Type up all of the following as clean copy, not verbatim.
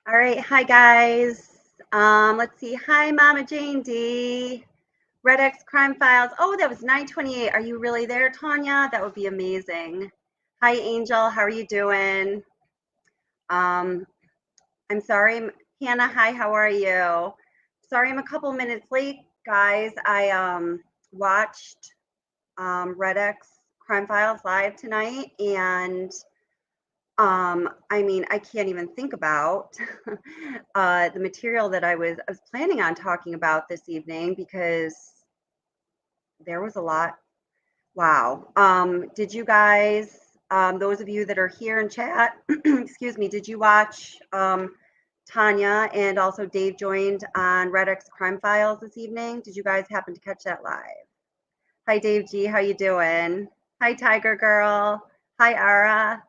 All right, hi guys. Let's see. Hi, Mama Jane D. Red X Crime Files. Oh, that was 9:28. Are you really there, Tanya? That would be amazing. Hi, Angel. How are you doing? Um, I'm sorry, Hannah. Hi, how are you? Sorry, I'm a couple minutes late, guys. I watched Red X Crime Files live tonight, and I mean, I can't even think about the material that I was planning on talking about this evening because there was a lot. Wow. Did you guys, those of you that are here in chat, excuse me, did you watch Tanya and also Dave joined on Red X Crime Files this evening? Did you guys happen to catch that live? Hi, Dave G. How you doing? Hi, Tiger Girl. Hi, Ara.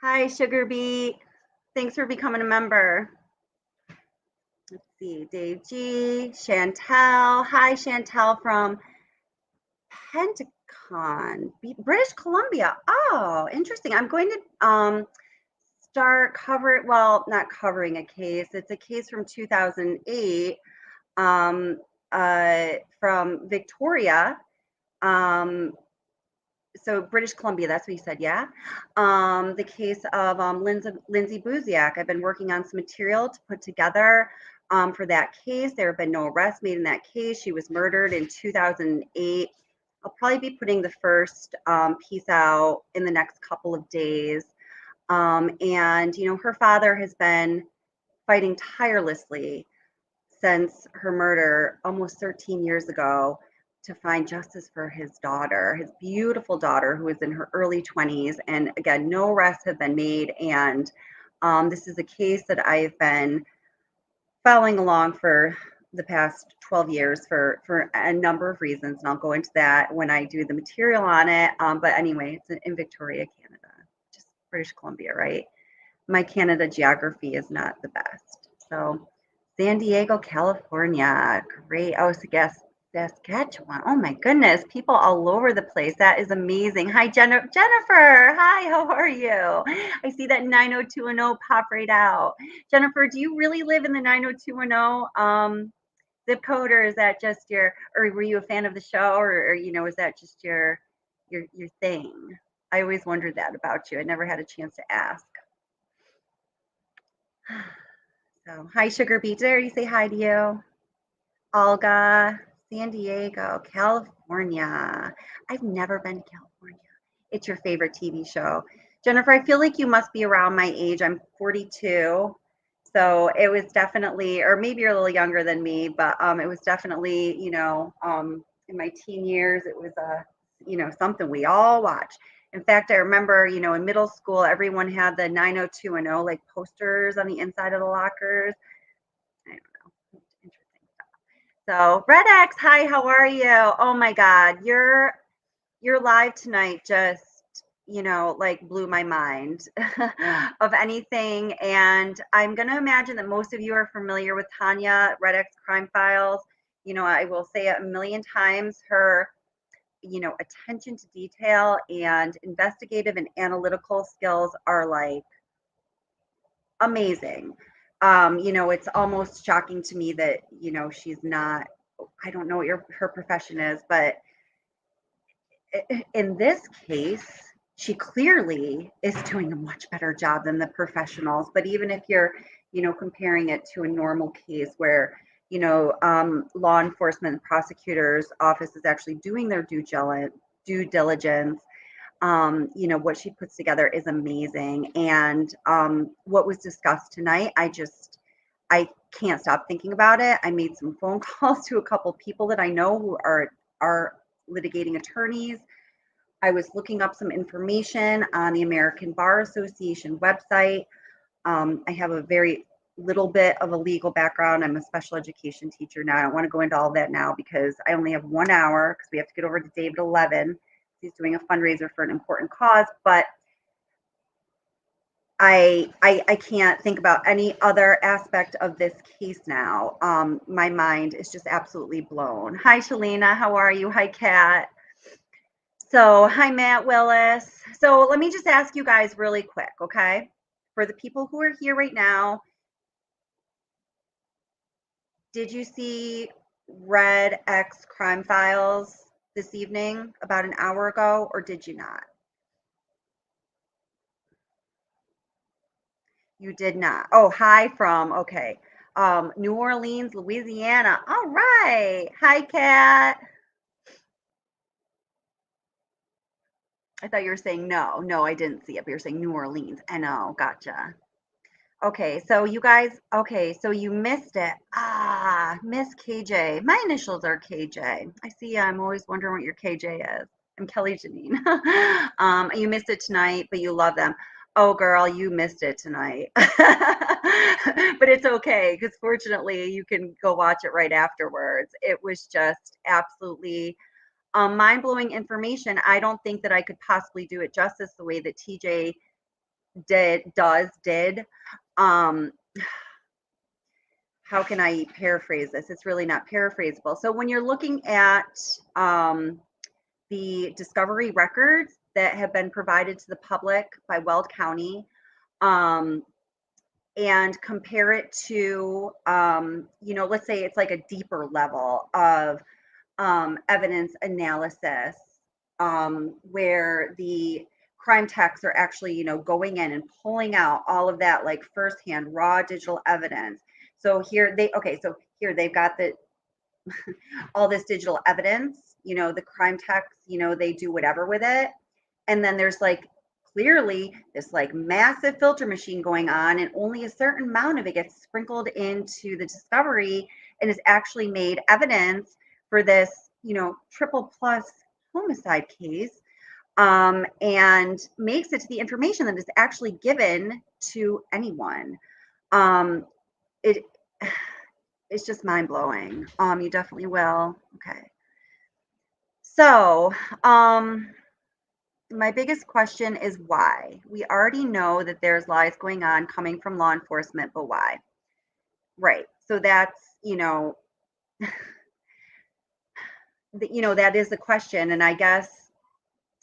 Hi, Sugar Beet. Thanks for becoming a member. Let's see, Dave G, Chantel. Hi, Chantel from Pentacon, British Columbia. Oh, interesting. I'm going to start covering, well, not covering a case. It's a case from 2008 um, from Victoria. Um, so British Columbia, that's what you said, yeah? The case of Lindsay Buziak. I've been working on some material to put together for that case. There have been no arrests made in that case. She was murdered in 2008. I'll probably be putting the first piece out in the next couple of days. And, you know, her father has been fighting tirelessly since her murder almost 13 years ago to find justice for his daughter, his beautiful daughter, who is in her early 20s. And again, no arrests have been made. And this is a case that I've been following along for the past 12 years for a number of reasons. And I'll go into that when I do the material on it. But anyway, it's in Victoria, Canada, just British Columbia, right? My Canada geography is not the best. So San Diego, California. Great. Oh, so guess Saskatchewan. Oh my goodness, people all over the place. That is amazing. Hi, Jennifer. Hi, how are you? I see that 90210 pop right out. Jennifer, do you really live in the 90210 zip code, or is that just your, or were you a fan of the show, or you know, is that just your thing? I always wondered that about you. I never had a chance to ask. So, hi, Sugar Beet. Did I already say hi to you? Olga, San Diego, California. I've never been to California. It's your favorite TV show. Jennifer, I feel like you must be around my age. I'm 42. So it was definitely, or maybe you're a little younger than me, but it was definitely, in my teen years, it was something we all watched. In fact, I remember, in middle school, everyone had the 90210 like posters on the inside of the lockers. I don't know. Interesting. So, Red X, hi, how are you? Oh my God, your live tonight just, like blew my mind of anything. And I'm gonna imagine that most of you are familiar with Tanya, Red X Crime Files. I will say it a million times. Her, attention to detail and investigative and analytical skills are like amazing. It's almost shocking to me that, she's not, I don't know what her profession is, but in this case, she clearly is doing a much better job than the professionals. But even if you're, comparing it to a normal case where, law enforcement prosecutors office is actually doing their due diligence, what she puts together is amazing. And what was discussed tonight, I can't stop thinking about it. I made some phone calls to a couple people that I know who are litigating attorneys. I was looking up some information on the American Bar Association website. I have a very little bit of a legal background. I'm a special education teacher now. I don't want to go into all that now because I only have 1 hour because we have to get over to Dave at 11. He's doing a fundraiser for an important cause, but I can't think about any other aspect of this case now. My mind is just absolutely blown. Hi, Shalina. How are you? Hi, Kat. So, hi, Matt Willis. So, let me just ask you guys really quick, okay? For the people who are here right now, did you see Red X Crime Files this evening about an hour ago, or did you not? You did not. Oh, hi from, okay. New Orleans, Louisiana. All right. Hi, Kat. I thought you were saying no. No, I didn't see it, but you're saying New Orleans. I know. Gotcha. Okay, so you guys, okay, so you missed it. Ah, Miss KJ. My initials are KJ. I see. I'm always wondering what your KJ is. I'm Kelly Janine. You missed it tonight, but you love them. Oh, girl, you missed it tonight. But it's okay because fortunately you can go watch it right afterwards. It was just absolutely mind-blowing information. I don't think that I could possibly do it justice the way that TJ did. Um, how can I paraphrase this? It's really not paraphrasable. So when you're looking at the discovery records that have been provided to the public by Weld County, and compare it to, let's say it's like a deeper level of evidence analysis, where the crime techs are actually, going in and pulling out all of that like firsthand raw digital evidence. So here they've got all this digital evidence, the crime techs, they do whatever with it. And then there's like clearly this like massive filter machine going on, and only a certain amount of it gets sprinkled into the discovery and is actually made evidence for this, triple plus homicide case, and makes it to the information that is actually given to anyone. Um, it it's just mind blowing. You definitely will. Okay. So, my biggest question is why? We already know that there's lies going on coming from law enforcement, but why? Right. So that's, that is the question. And I guess,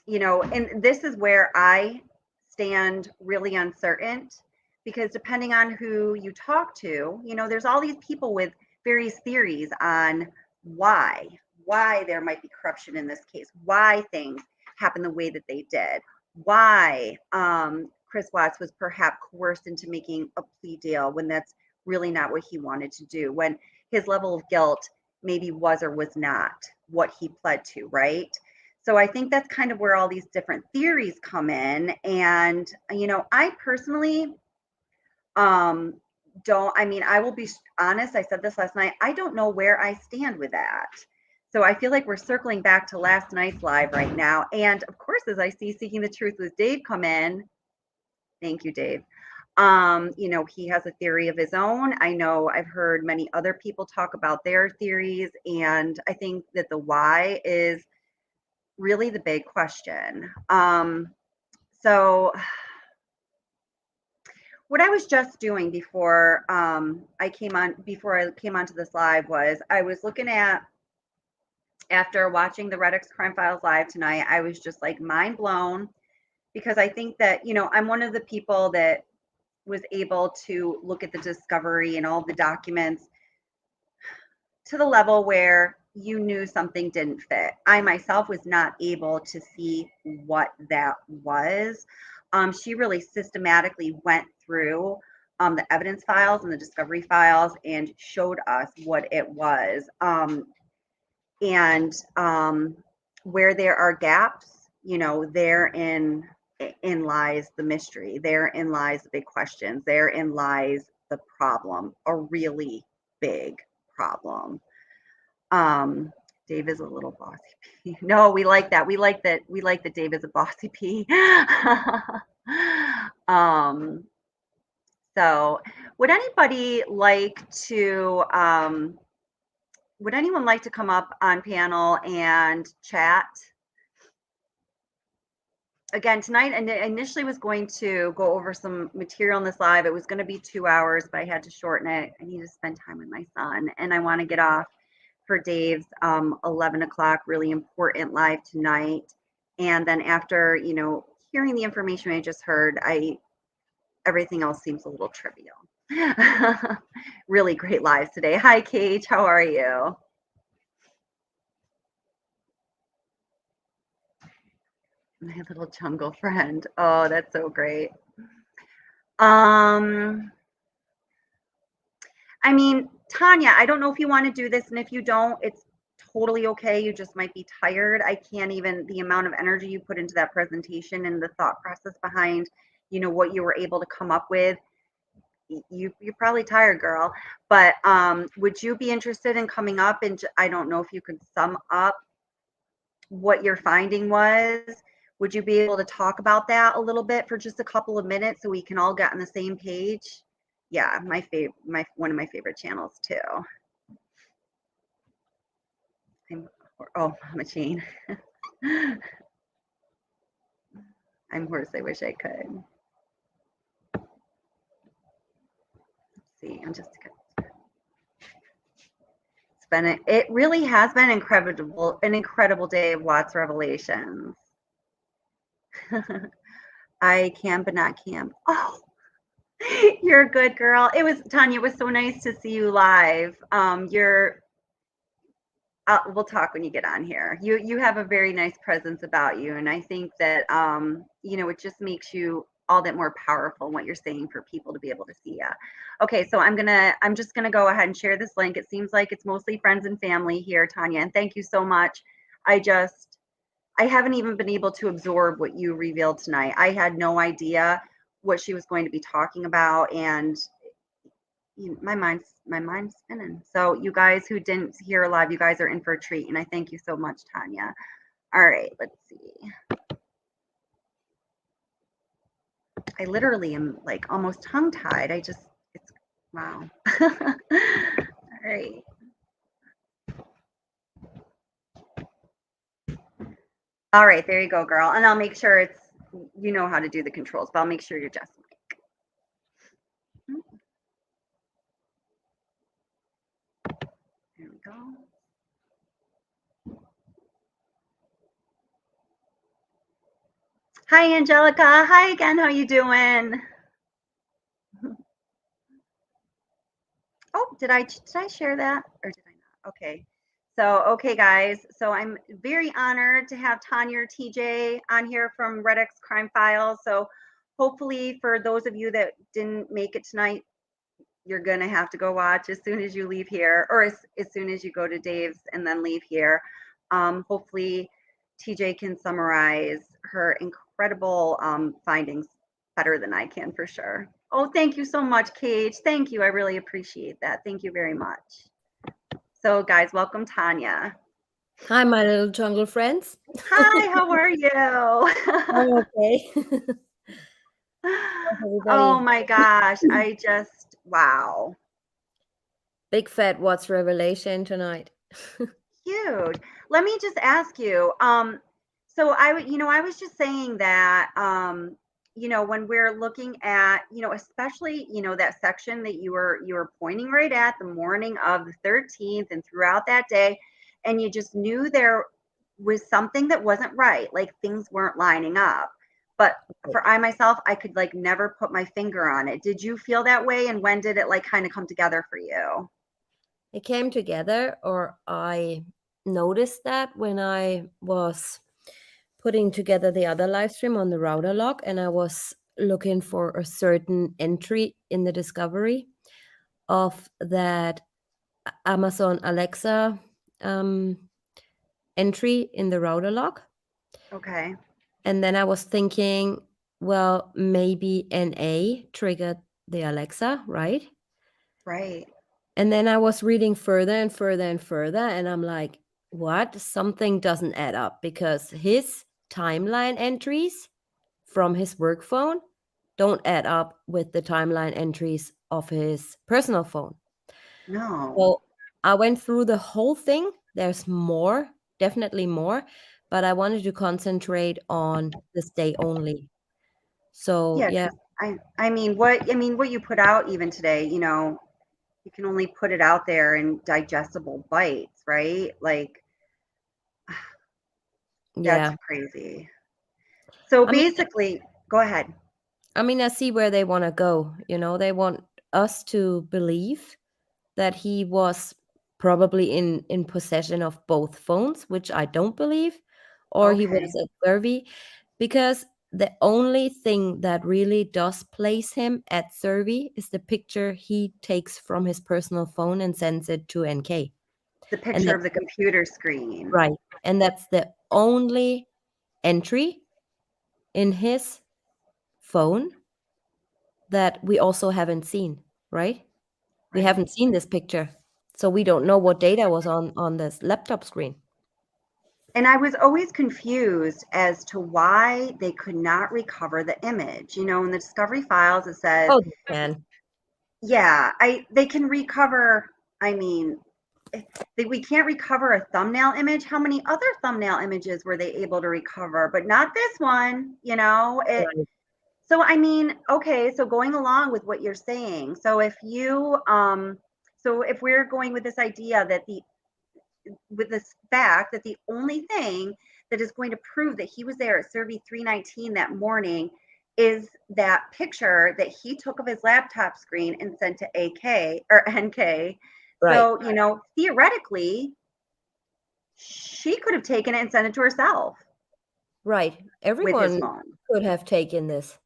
and this is where I stand really uncertain, because depending on who you talk to, there's all these people with various theories on why there might be corruption in this case, why things happen the way that they did, why Chris Watts was perhaps coerced into making a plea deal when that's really not what he wanted to do, when his level of guilt maybe was or was not what he pled to, right? So I think that's kind of where all these different theories come in. And, I personally don't, I mean, I will be honest, I said this last night, I don't know where I stand with that. So I feel like we're circling back to last night's live right now. And of course, as I see Seeking the Truth with Dave come in, thank you, Dave. He has a theory of his own. I know I've heard many other people talk about their theories, and I think that the why is really the big question. So what I was just doing before I came onto this live was I was looking at, after watching the Red X Crime Files live tonight, I was just like mind blown, because I think that, I'm one of the people that was able to look at the discovery and all the documents to the level where you knew something didn't fit. I myself was not able to see what that was. She really systematically went through the evidence files and the discovery files and showed us what it was. And where there are gaps, therein lies the mystery. Therein lies the big questions. Therein lies the problem, a really big problem. Dave is a little bossy P. No, we like that. We like that. We like that Dave is a bossy P. So would anybody like to, would anyone like to come up on panel and chat? Again, tonight, and initially was going to go over some material in this live. It was going to be 2 hours, but I had to shorten it. I need to spend time with my son, and I want to get off for Dave's 11 o'clock really important live tonight. And then after, hearing the information I just heard, I everything else seems a little trivial. Really great lives today. Hi, Kate. How are you? My little jungle friend. Oh, that's so great. I mean, Tanya, I don't know if you want to do this, and if you don't, it's totally okay. You just might be tired. I can't even, the amount of energy you put into that presentation and the thought process behind, what you were able to come up with. You're probably tired, girl. But would you be interested in coming up and I don't know if you could sum up what your finding was? Would you be able to talk about that a little bit for just a couple of minutes so we can all get on the same page? Yeah, one of my favorite channels too. Mama Jean. I'm horse. I wish I could. Let's see. It really has been an incredible day of Watts Revelations. I can, but not can. Oh, you're a good girl. Tanya, it was so nice to see you live. We'll talk when you get on here. You have a very nice presence about you, and I think that it just makes you all that more powerful in what you're saying for people to be able to see you. Okay, so I'm just gonna go ahead and share this link. It seems like it's mostly friends and family here, Tanya, and thank you so much. I haven't even been able to absorb what you revealed tonight. I had no idea what she was going to be talking about, and my mind's spinning. So you guys who didn't hear live, you guys are in for a treat, and I thank you so much, Tanya. All right, let's see. I literally am like almost tongue-tied. It's wow. All right. All right, there you go, girl. And I'll make sure you know how to do the controls, but I'll make sure you're just mic. There we go. Hi, Angelica. Hi again. How you doing? Oh, did I share that or did I not? Okay. So, okay, guys. So I'm very honored to have Tanya or TJ on here from Red X Crime Files. So hopefully for those of you that didn't make it tonight, you're going to have to go watch as soon as you leave here, or as soon as you go to Dave's and then leave here. Hopefully TJ can summarize her incredible findings better than I can for sure. Oh, thank you so much, Kate. Thank you. I really appreciate that. Thank you very much. So guys, welcome Tanya. Hi, my little jungle friends. Hi, how are you? I'm okay. Oh my gosh. Wow. Big fat what's revelation tonight. Huge. Let me just ask you. So I was just saying that, when we're looking at, especially, that section that you were pointing right at the morning of the 13th and throughout that day, and you just knew there was something that wasn't right, like things weren't lining up. But for I myself, I could like never put my finger on it. Did you feel that way? And when did it like kind of come together for you? It came together, or I noticed that when I was putting together the other live stream on the router log, and I was looking for a certain entry in the discovery of that Amazon Alexa entry in the router log. Okay. And then I was thinking, well, maybe NA triggered the Alexa, right? Right. And then I was reading further and further and further, and I'm like, what? Something doesn't add up, because his timeline entries from his work phone don't add up with the timeline entries of his personal phone. No. So I went through the whole thing. There's more, definitely more, but I wanted to concentrate on this day only. So Yeah, yeah, I mean what you put out even today, you can only put it out there in digestible bites, right? Like that's yeah. crazy. So I mean, basically, go ahead. I mean, I see where they want to go. They want us to believe that he was probably in possession of both phones, which I don't believe, or he was Okay. at Survey, because the only thing that really does place him at Survey is the picture he takes from his personal phone and sends it to NK. The And picture of that's the computer screen. right. And that's the only entry in his phone that we also haven't seen, right? We Right. haven't seen this picture. So we don't know what data was on this laptop screen. And I was always confused as to why they could not recover the image. In the discovery files, it says, Oh, they can. yeah, they can recover. I mean, we can't recover a thumbnail image. How many other thumbnail images were they able to recover? But not this one. Right. So I mean, okay, so going along with what you're saying, so if we're going with this idea that with this fact that the only thing that is going to prove that he was there at Survey 319 that morning is that picture that he took of his laptop screen and sent to AK or NK. Right. So, theoretically, she could have taken it and sent it to herself Right. with his Everyone phone. could have taken this.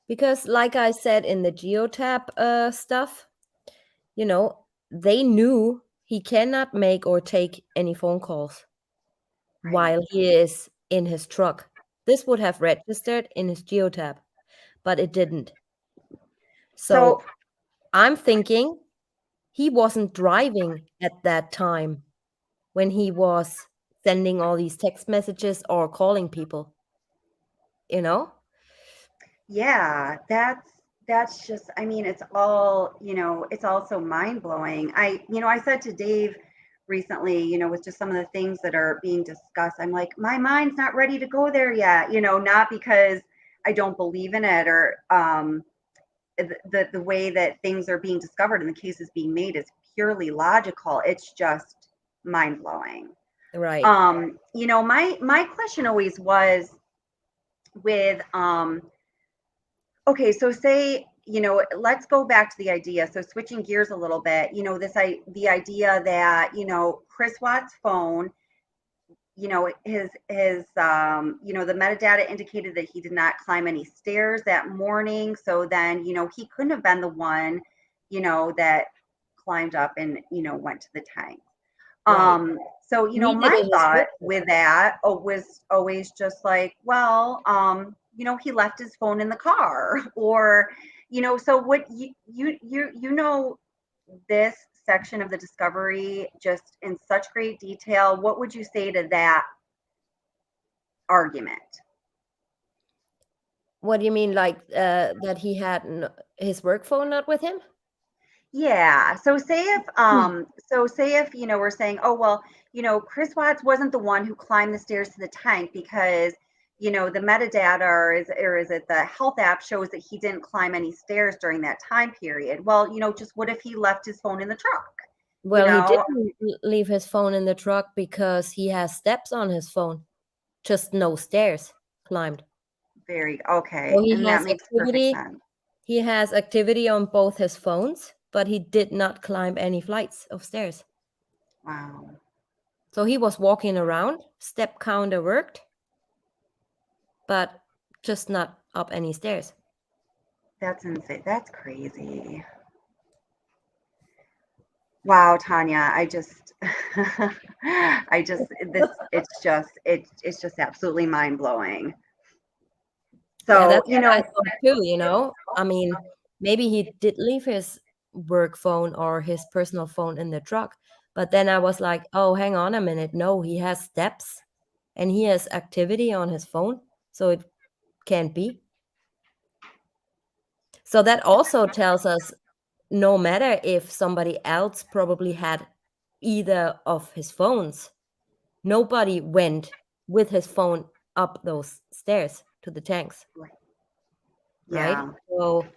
Because, like I said in the geotab stuff, you know, they knew he cannot make or take any phone calls Right. while he is in his truck. This would have registered in his geotab, but it didn't. So, So I'm thinking he wasn't driving at that time when he was sending all these text messages or calling people, you know? yeah, that's just, I mean, it's all so mind-blowing. I said to Dave recently, with just some of the things that are being discussed, I'm like, my mind's not ready to go there yet, not because I don't believe in it or the way that things are being discovered and the cases being made is purely logical. It's just mind-blowing. Right. My question always was with okay, so say, let's go back to the idea. So switching gears a little bit, the idea that, Chris Watt's phone, the metadata indicated that he did not climb any stairs that morning. So then, he couldn't have been the one, that climbed up and, went to the tank. Right. So, He did my it his thought work phone. with that was always just like, well, he left his phone in the car or, so what this section of the discovery just in such great detail. What would you say to that argument? What do you mean, like that he had his work phone not with him? Yeah. Hmm. So say if, we're saying, oh well, Chris Watts wasn't the one who climbed the stairs to the tank because, the metadata or is it the health app shows that he didn't climb any stairs during that time period. Well, just what if he left his phone in the truck? You Well, he know, didn't leave his phone in the truck because he has steps on his phone, just no stairs climbed. very So okay. And that makes perfect sense. he has activity on both his phones, but he did not climb any flights of stairs. Wow. So he was walking around, step counter worked, but just not up any stairs. That's insane. That's crazy. Wow, Tanya, I just it's just absolutely mind blowing. Yeah, So, that's what I thought too. I mean, maybe he did leave his work phone or his personal phone in the truck, but then I was like, oh, hang on a minute. No, he has steps and he has activity on his phone, so it can't be. So that also tells us no matter if somebody else probably had either of his phones, nobody went with his phone up those stairs to the tanks, right? yeah, So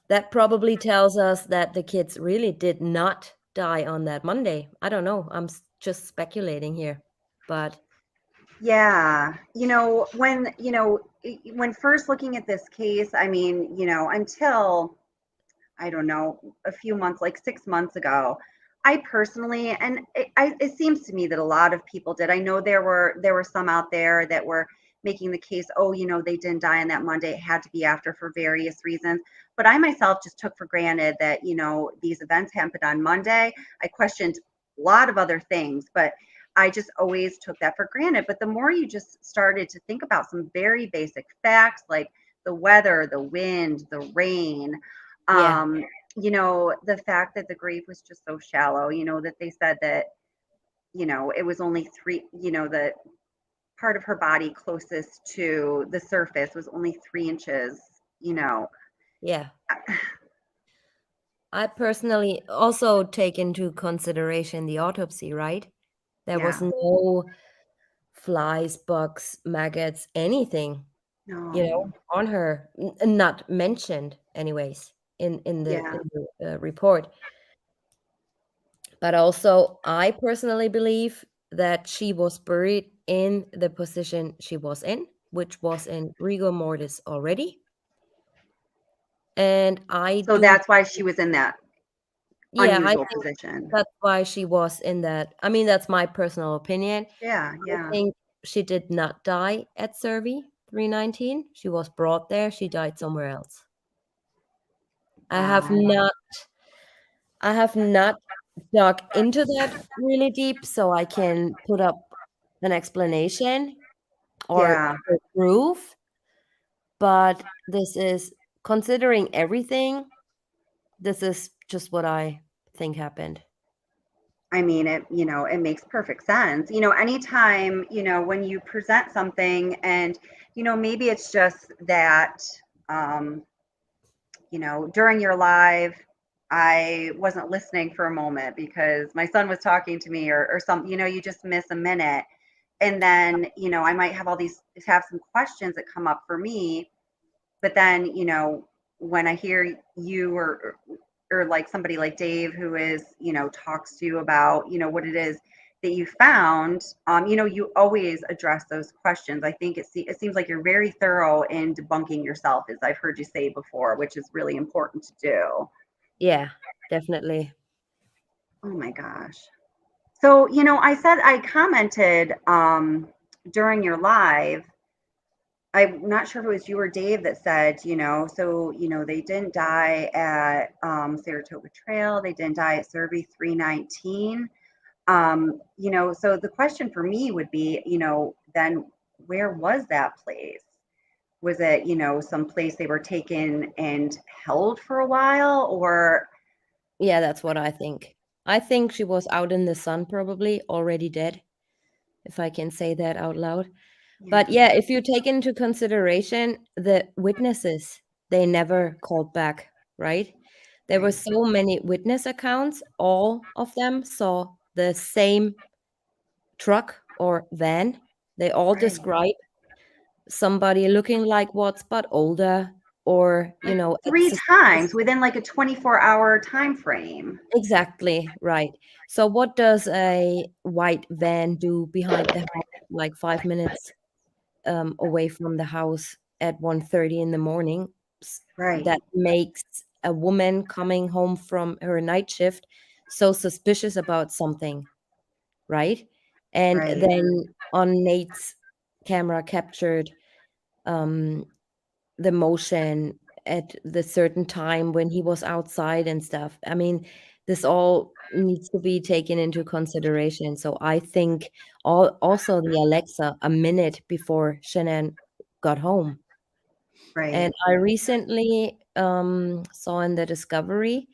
that probably tells us that the kids really did not die on that Monday. I don't know. I'm just speculating here. But Yeah. When first looking at this case, I mean, until I don't know, a few months, like 6 months ago. I personally, and it seems to me that a lot of people did. I know there were some out there that were making the case, oh, they didn't die on that Monday. It had to be after for various reasons. But I myself just took for granted that, these events happened on Monday. I questioned a lot of other things, but I just always took that for granted. But the more you just started to think about some very basic facts like the weather, the wind, the rain, Yeah, um, the fact that the grave was just so shallow, that they said that, it was only three, the part of her body closest to the surface was only 3 inches, you know. yeah. I personally also take into consideration the autopsy, right? There was Yeah, no flies, bugs, maggots, anything, no, on her, not mentioned anyways yeah. in the report. But also, I personally believe that she was buried in the position she was in, which was in rigor mortis already. And I So do, that's why she was in that yeah, I unusual think position. that's why she was in that. I mean, that's my personal opinion. Yeah, I yeah. think she did not die at Survey 319. She was brought there. She died somewhere else. I have Wow. not I have not dug into that really deep so I can put up an explanation or Yeah. proof, but this is considering everything, this is just what I think happened. I mean, it makes perfect sense. Anytime, when you present something and, maybe it's just that, um, during your live, I wasn't listening for a moment because my son was talking to me or something, you just miss a minute. And then, I might have some questions that come up for me, but then, when I hear you or like somebody like Dave who is, talks to you about, what it is that you found, you always address those questions. I think it seems like you're very thorough in debunking yourself, as I've heard you say before, which is really important to do. Yeah, definitely. Oh my gosh. So, I commented during your live. I'm not sure if it was you or Dave that said, so, they didn't die at Saratoga Trail. They didn't die at Survey 319. So the question for me would be, then where was that place? Was it, some place they were taken and held for a while or, Yeah, that's what I think. I think she was out in the sun, probably already dead, if I can say that out loud. But yeah, yeah, if you take into consideration the witnesses, they never called back, right? There were right, so many witness accounts, all of them saw the same truck or van. They all right. describe somebody looking like Watts but older, or Like at three suspicious. times within like a 24-hour time frame. Exactly right. So what does a white van do behind the house, like 5 minutes away from the house at 1:30 in the morning? Right, That makes a woman coming home from her night shift so suspicious about something, right? And right, then on Nate's camera captured um, the motion at the certain time when he was outside and stuff. I mean, this all needs to be taken into consideration. So I think also the Alexa a minute before Shannon got home. right. And I recently saw in the Discovery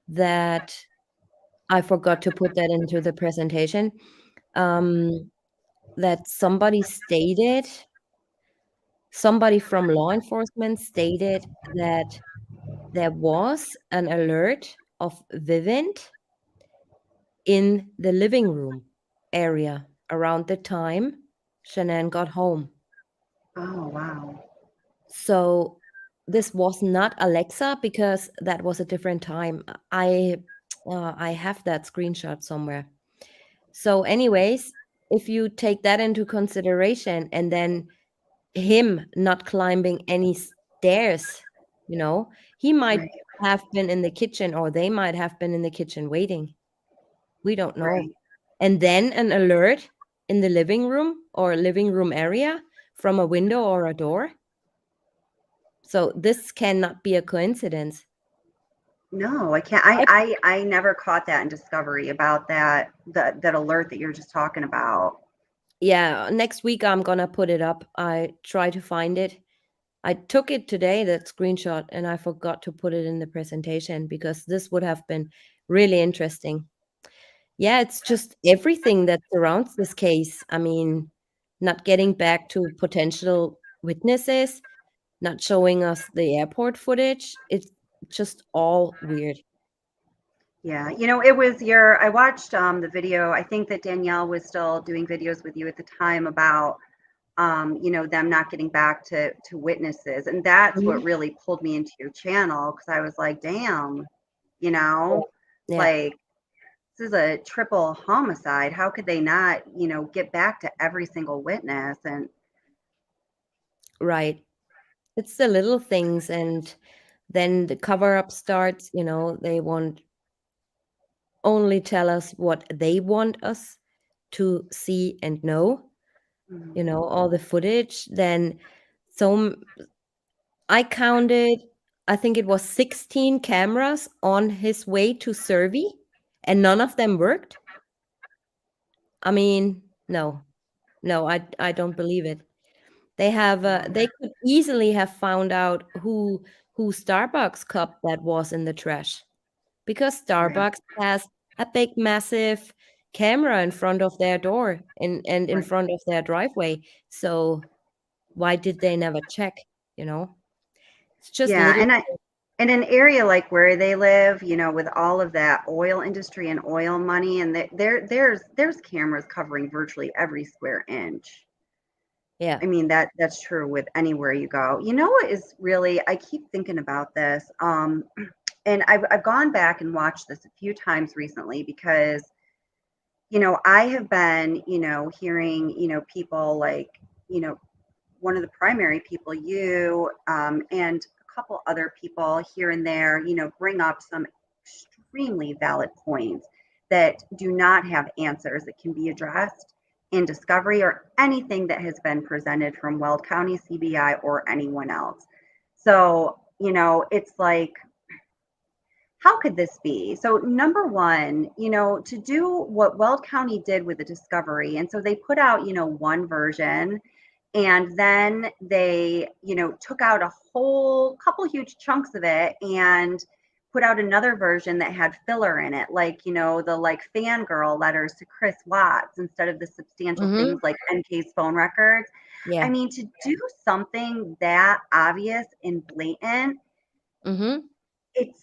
that I forgot to put that into the presentation. Um, that somebody from law enforcement stated that there was an alert of Vivint in the living room area around the time Shanann got home. Oh, wow. So this was not Alexa because that was a different time. I have that screenshot somewhere. So, anyways, if you take that into consideration, and then him not climbing any stairs, he might Right, have been in the kitchen, or they might have been in the kitchen waiting. We don't know. right. And then an alert in the living room or living room area from a window or a door. So this cannot be a coincidence. No, I can't. I I never caught that in Discovery about that alert that you're just talking about. Yeah, next week I'm gonna put it up. I try to find it. I took it today, that screenshot, and I forgot to put it in the presentation because this would have been really interesting. Yeah, it's just everything that surrounds this case. I mean, not getting back to potential witnesses, not showing us the airport footage. It's just all weird. Yeah, it was I watched the video. I think that Danielle was still doing videos with you at the time about them not getting back to witnesses. And that's what Mhm. really pulled me into your channel because I was like, damn, you Yeah. know, Yeah, like this is a triple homicide. How could they not, get back to every single witness? And right. It's the little things, and then the cover up starts. They won't only tell us what they want us to see and know, mm, all the footage. Then so I counted, I think it was 16 cameras on his way to Survey, and none of them worked. I mean, no, no, I don't believe it. They could easily have found out who Starbucks cup that was in the trash, because right, Starbucks has a big, massive camera in front of their door and in right. front of their driveway. So why did they never check? You know, it's just Yeah, little. and in an area like where they live, with all of that oil industry and oil money, and there's cameras covering virtually every square inch. Yeah. I mean, that's true with anywhere you go. You know what is really, I keep thinking about this. And I've gone back and watched this a few times recently because, I have been, hearing, people like, you know, one of the primary people, you, and a couple other people here and there, bring up some extremely valid points that do not have answers that can be addressed in discovery or anything that has been presented from Weld County CBI or anyone else. So, it's like, how could this be? So, number one, to do what Weld County did with the discovery, and so they put out, one version, and then they, took out a whole couple huge chunks of it and put out another version that had filler in it, like, the like fangirl letters to Chris Watts instead of the substantial Mhm. things like NK's phone records. I Yeah. mean, to do something that obvious and blatant, Mhm. it's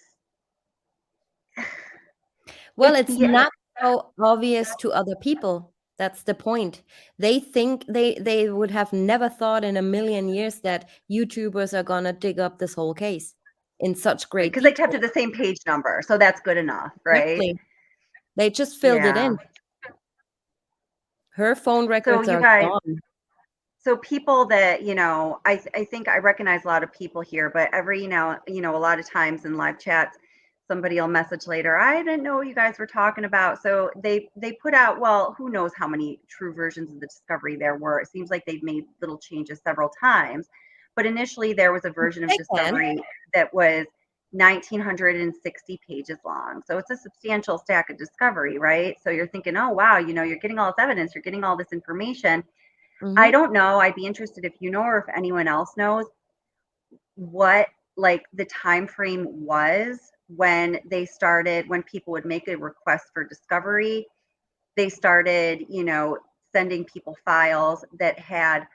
Well, it's it's the not so obvious to other people. That's the point. They think they would have never thought in a million years that YouTubers are gonna dig up this whole case in such great because they kept detail. it the same page number, so that's good enough, right? Exactly. They just filled it Yeah. in. Her phone So records you are guys, gone. so people that, I think I recognize a lot of people here, but every, a lot of times in live chats, somebody will message later, I didn't know what you guys were talking about. So they put out, well, who knows how many true versions of the discovery there were. It seems like they've made little changes several times. But initially there was a version of They can. discovery that was 1960 pages long. So it's a substantial stack of discovery, right? So you're thinking, oh wow, you're getting all this evidence, you're getting all this information. I Mhm. don't know. I'd be interested if you know or if anyone else knows what like the time frame was when they started, when people would make a request for discovery, they started, sending people files that had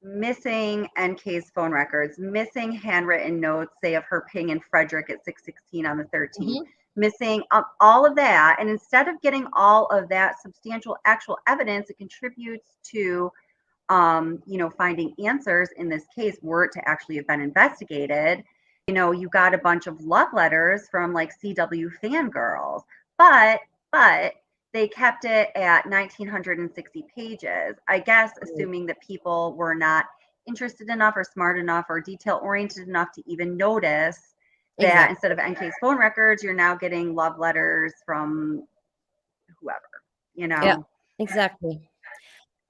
missing NK's phone records, missing handwritten notes, say of her ping in Frederick at 616 on the 13th, Mhm. missing all of that. And instead of getting all of that substantial actual evidence, it contributes to finding answers in this case were it to actually have been investigated. You got a bunch of love letters from like CW fangirls, but they kept it at 1960 pages. I guess Right. assuming that people were not interested enough or smart enough or detail oriented enough to even notice that Exactly. instead of NK's phone records, you're now getting love letters from whoever, you Yeah, know? exactly.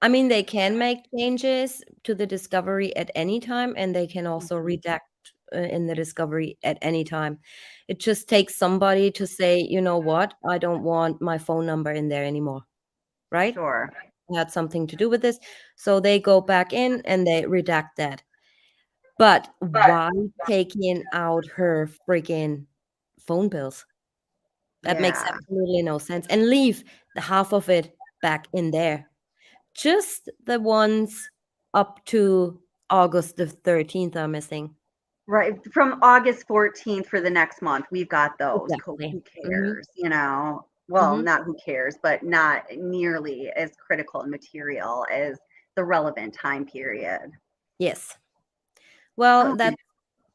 I mean, they can make changes to the discovery at any time, and they can also Mhm. redact in the discovery at any time. It just takes somebody to say, you know what, I don't want my phone number in there anymore, right? Sure. It had something to do with this. So they go back in and they redact that. But why taking out her freaking phone bills? That makes Yeah. absolutely no sense. And leave the half of it back in there. Just the ones up to August the 13th are missing. Right. From August 14th for the next month, we've got those. Exactly. Who Mhm, cares? You know? Well, mhm. not who cares, but not nearly as critical and material as the relevant time period. Yes. Well, Oh, that's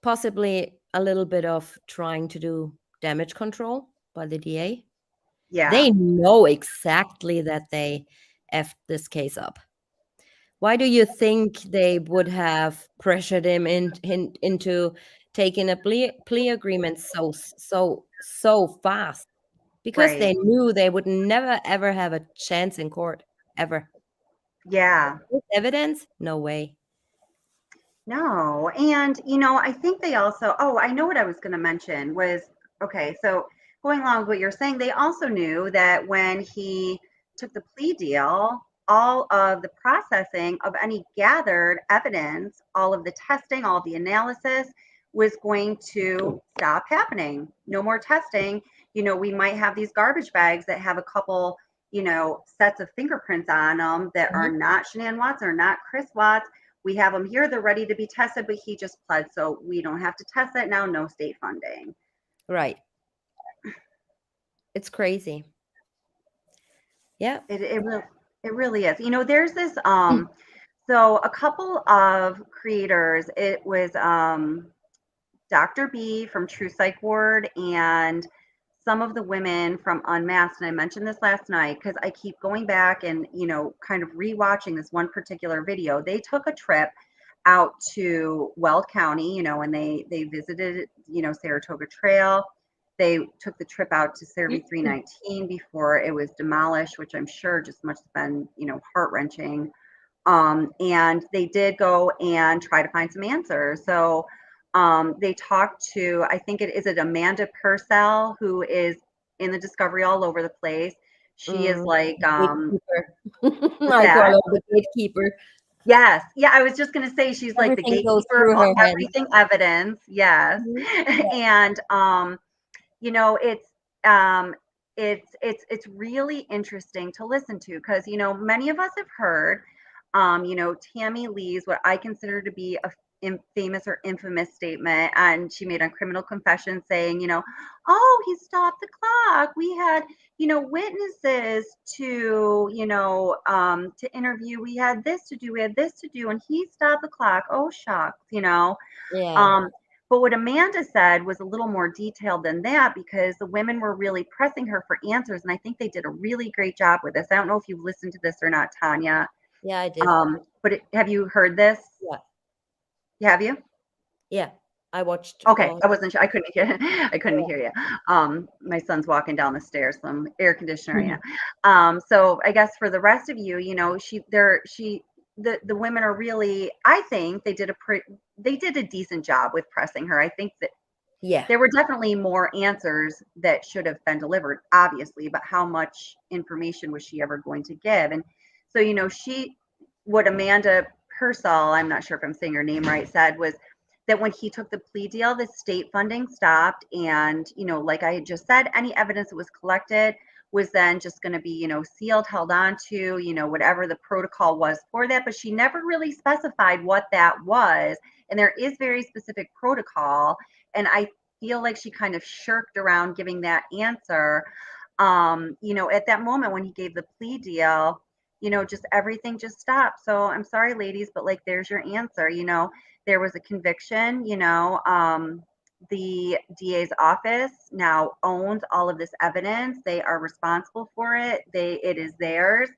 possibly a little bit of trying to do damage control by the DA. yeah. They know exactly that they effed this case up. Why do you think they would have pressured him into taking a plea agreement so fast? Because Right. they knew they would never ever have a chance in court, ever. Yeah. With evidence? No way. No, and, I think they also I know what I was gonna mention was okay, so going along with what you're saying, they also knew that when he took the plea deal, all of the processing of any gathered evidence, all of the testing, all of the analysis was going to stop happening. No more testing. We might have these garbage bags that have a couple, sets of fingerprints on them that are Mhm. not Shanann Watts or not Chris Watts. We have them here, they're ready to be tested, but he just pled, so we don't have to test that now, no state funding. Right. It's crazy. Yeah. It really is. There's this so a couple of creators, it was Dr. B from True Psych Ward and some of the women from Unmasked. And I mentioned this last night because I keep going back and, kind of rewatching this one particular video. They took a trip out to Weld County, and they visited, Saratoga Trail. They took the trip out to Survey 319 before it was demolished, which I'm sure just must have been, heart wrenching. And they did go and try to find some answers. So they talked to, I think it Amanda Purcell, who is in the discovery all over the place. She is Mm. like, Gatekeeper. what's I call that? her the gatekeeper. Yes. Yeah, I was just going to say she's like the Everything goes gatekeeper through of her hands. everything evidence. Yes. Mhm. Yeah. And you know, it's um it's really interesting to listen to because many of us have heard Tammy Lee's what I consider to be a famous or infamous statement, and she made on Criminal Confession saying, oh, he stopped the clock. We had witnesses to interview. We had this to do. We had this to do, and he stopped the clock. Oh, shucks. Yeah. Um, but what Amanda said was a little more detailed than that because the women were really pressing her for answers. And I think they did a really great job with this. I don't know if you've listened to this or not, Tanya. Yeah, I did. Have you heard this? Yeah. Have you? Yeah. I watched Okay, all. I wasn't sure. I couldn't hear. I couldn't Yeah. hear you. My son's walking down the stairs, some air conditioner. Yeah. Mhm. So I guess for the rest of you, the women are really. I think they did a decent job with pressing her. I think that Yeah. there were definitely more answers that should have been delivered, obviously, but how much information was she ever going to give? And so, what Amanda Purcell, I'm not sure if I'm saying her name right, said was that when he took the plea deal, the state funding stopped. And, like I had just said, any evidence that was collected was then just going to be, sealed, held on to, whatever the protocol was for that. But she never really specified what that was. And there is very specific protocol. And I feel like she kind of shirked around giving that answer. At that moment when he gave the plea deal, just everything just stopped. So I'm sorry, ladies, but like, there's your answer. There was a conviction, the DA's office now owns all of this evidence. They are responsible for it. It is theirs,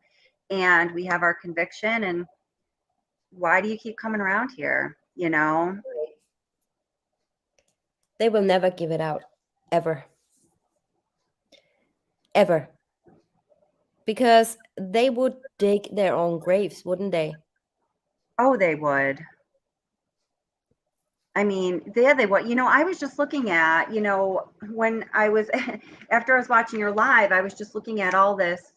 and we have our conviction. And why do you keep coming around here? You know? They will never give it out, ever, ever, because they would dig their own graves, wouldn't they? Oh, they would. I mean, yeah, they would. I was just looking at, when I was after I was watching your live, I was just looking at all this,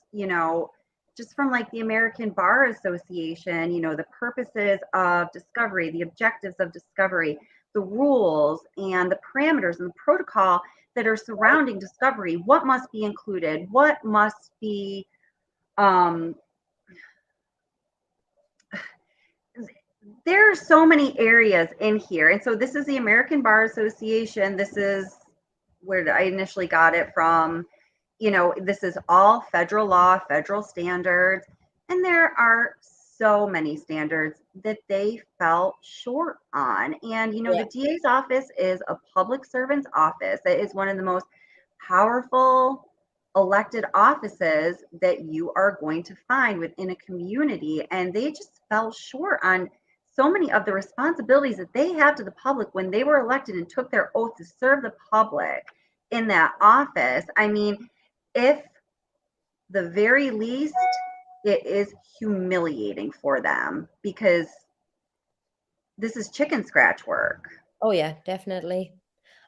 just from like the American Bar Association, the purposes of discovery, the objectives of discovery, the rules and the parameters and the protocol that are surrounding discovery, what must be included, what must be um there are so many areas in here. And so this is the American Bar Association. This is where I initially got it from. This is all federal law, federal standards. And there are so many standards that they fell short on. And, Yeah. the DA's office is a public servant's office. It is one of the most powerful elected offices that you are going to find within a community. And they just fell short on so many of the responsibilities that they have to the public when they were elected and took their oath to serve the public in that office. I mean, if the very least, it is humiliating for them because this is chicken scratch work. Oh, yeah, definitely.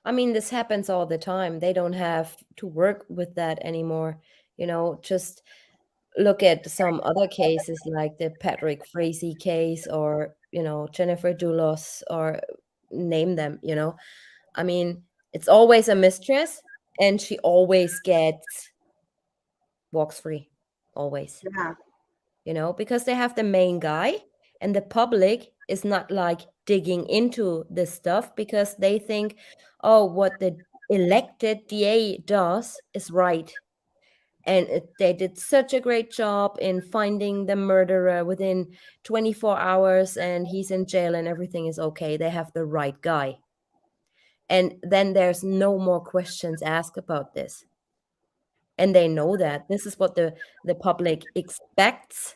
I mean, this happens all the time. They don't have to work with that anymore. Just look at some other cases like the Patrick Frazee case or, Jennifer Dulos or name them. I mean, it's always a mistress and she always gets walks free. Always. Yeah. Because they have the main guy and the public is not like digging into this stuff because they think, oh, what the elected DA does is right. And they did such a great job in finding the murderer within 24 hours and he's in jail and everything is okay. They have the right guy. And then there's no more questions asked about this. And they know that this is what the public expects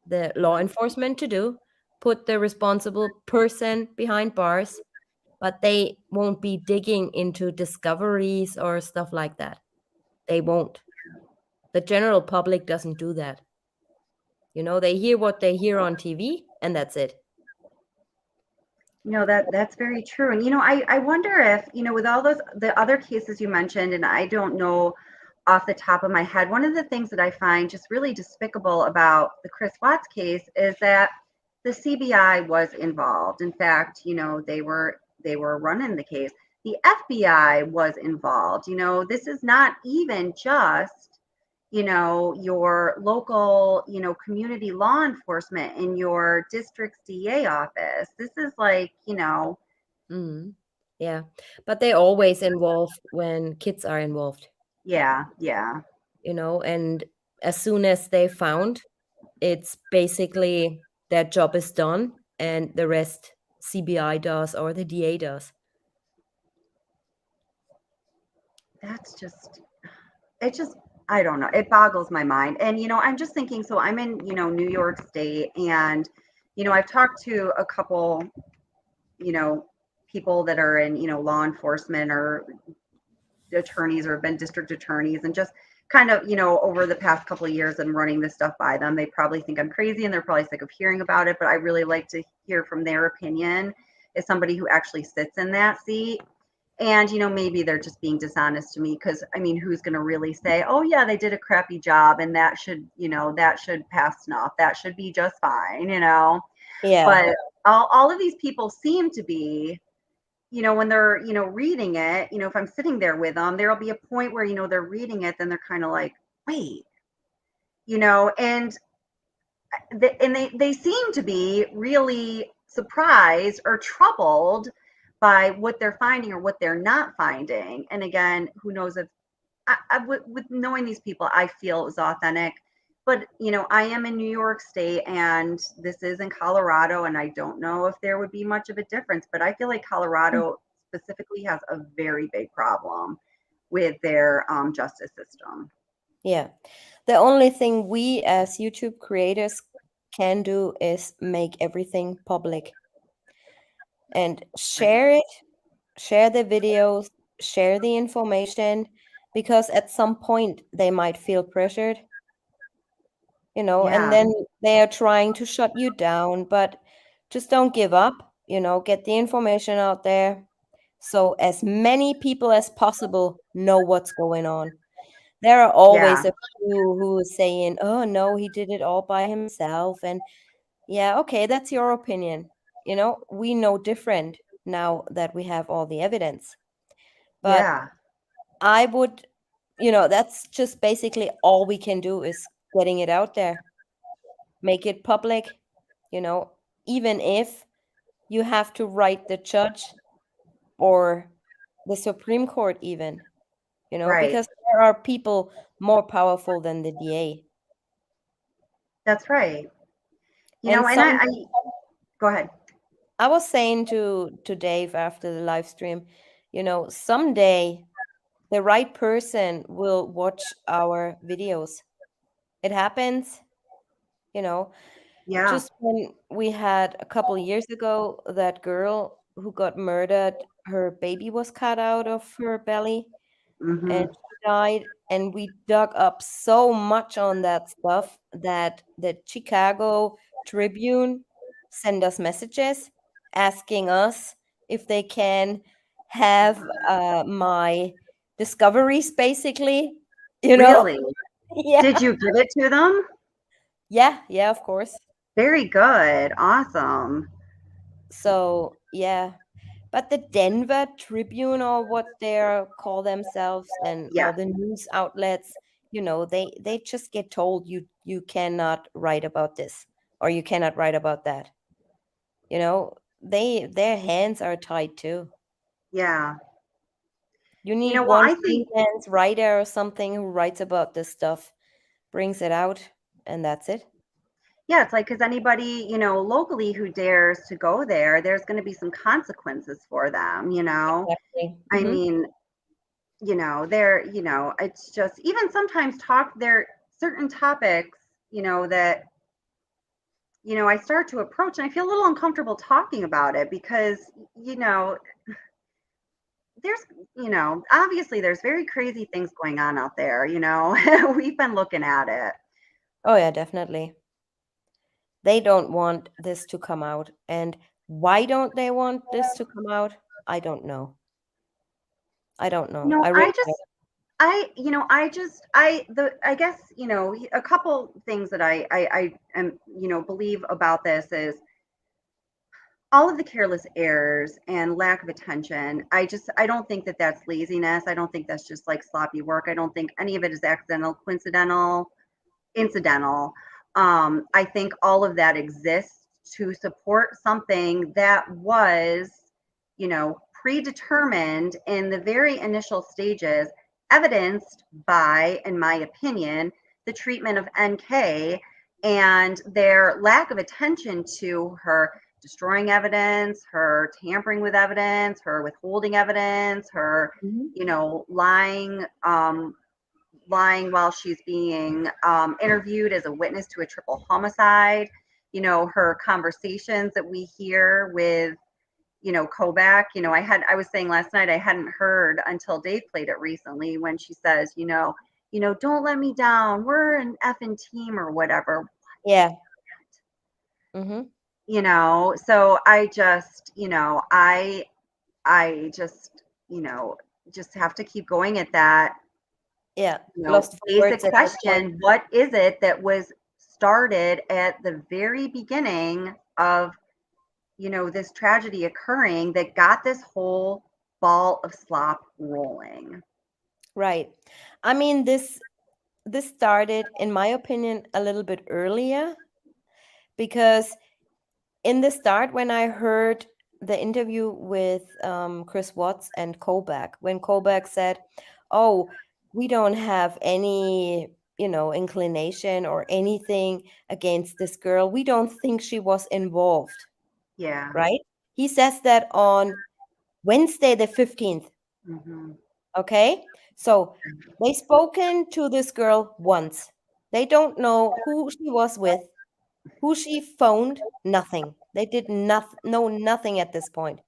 the law enforcement to do, put the responsible person behind bars, but they won't be digging into discoveries or stuff like that. They won't. The general public doesn't do that. They hear what they hear on TV and that's it. That's very true. And I wonder if, with all those the other cases you mentioned, and I don't know off the top of my head, one of the things that I find just really despicable about the Chris Watts case is that the CBI was involved. In fact, they were running the case. The FBI was involved. This is not even just your local, community law enforcement in your district's DA office. This is like, Mhm. Yeah. But they always involve when kids are involved, yeah, yeah. and as soon as they found, it's basically their job is done and the rest CBI does or the DA does. That's just, it just, I don't know. It boggles my mind. And, I'm just thinking, so I'm in, New York State, and, I've talked to a couple, you know, people that are in, law enforcement or attorneys or have been district attorneys, and just kind of, over the past couple of years and running this stuff by them, they probably think I'm crazy and they're probably sick of hearing about it, but I really like to hear from their opinion as somebody who actually sits in that seat. And maybe they're just being dishonest to me, because I mean, who's going to really say, oh yeah, they did a crappy job and that should pass snuff, that should be just fine. Yeah. But all of these people seem to be, when they're, reading it, if I'm sitting there with them, there'll be a point where, they're reading it, then they're kind of like, wait, and they seem to be really surprised or troubled by what they're finding or what they're not finding. And again, who knows if with knowing these people, I feel it was authentic. But I am in New York State, and this is in Colorado, and I don't know if there would be much of a difference. But I feel like Colorado specifically has a very big problem with their justice system. Yeah. The only thing we as YouTube creators can do is make everything public and Right. share it, share the videos, share the information, because at some point they might feel pressured, and Yeah. then they are trying to shut you down, but just don't give up, get the information out there so as many people as possible know what's going on. There are Yeah. always a few who are saying, "Oh no, he did it all by himself." And yeah, okay, that's your opinion. We know different now that we have all the evidence. But Yeah. I would, that's just basically all we can do is getting it out there, make it public, you know, even if you have to write the judge or the Supreme Court, even, Right. because there are people more powerful than the DA. That's right. And And some, I go ahead. I was saying to Dave after the live stream, someday the right person will watch our videos. It happens, you know, Yeah. just when we had a couple years ago that girl who got murdered, her baby was cut out of her belly and Hmm. she died. And we dug up so much on that stuff that the Chicago Tribune sent us messages asking us if they can have my discoveries, basically. You know? Really? Did Yeah. you give it to them? Yeah. Yeah, of course. Very good. Awesome. So, yeah. But the Denver Tribune, or what they call themselves, and all Yeah. the news outlets, they just get told you cannot write about this or you cannot write about that. Their hands are tied too. Yeah. You need Well, one I think, freelance writer or something who writes about this stuff, brings it out, and that's it. yeah, it's like, because anybody, locally who dares to go there, there's going to be some consequences for them. Exactly. I Hmm. mean, it's just, even sometimes there certain topics, that, I start to approach and I feel a little uncomfortable talking about it because, you know, there's, obviously there's very crazy things going on out there. We've been looking at it. Oh yeah, definitely. They don't want this to come out. And why don't they want this to come out? I don't know. I don't know. I I really just, don't. I guess, a couple things that I am, believe about this is all of the careless errors and lack of attention. I don't think that that's laziness. I don't think that's just like sloppy work. I don't think any of it is accidental, coincidental, incidental. I think all of that exists to support something that was, predetermined in the very initial stages, evidenced by, in my opinion, the treatment of NK and their lack of attention to her destroying evidence, her tampering with evidence, her withholding evidence, her, Mhm. lying while she's being interviewed as a witness to a triple homicide. Her conversations that we hear with, Kobach. I was saying last night I hadn't heard until Dave played it recently when she says, don't let me down. We're an effing team or whatever. Yeah. Hmm. So I just, I just have to keep going at that, Yeah. Lost for basic words at this point. question. What is it that was started at the very beginning of, this tragedy occurring that got this whole ball of slop rolling? Right. I mean, this started, in my opinion, a little bit earlier, because in the start, when I heard the interview with Chris Watts and Kobach, when Kobach said, "Oh, we don't have any, inclination or anything against this girl. We don't think she was involved." Yeah. Right? He says that on Wednesday the 15th. Mhm. Okay. So they spoken to this girl once. They don't know who she was with, who she phoned, nothing. They did not know nothing at this point.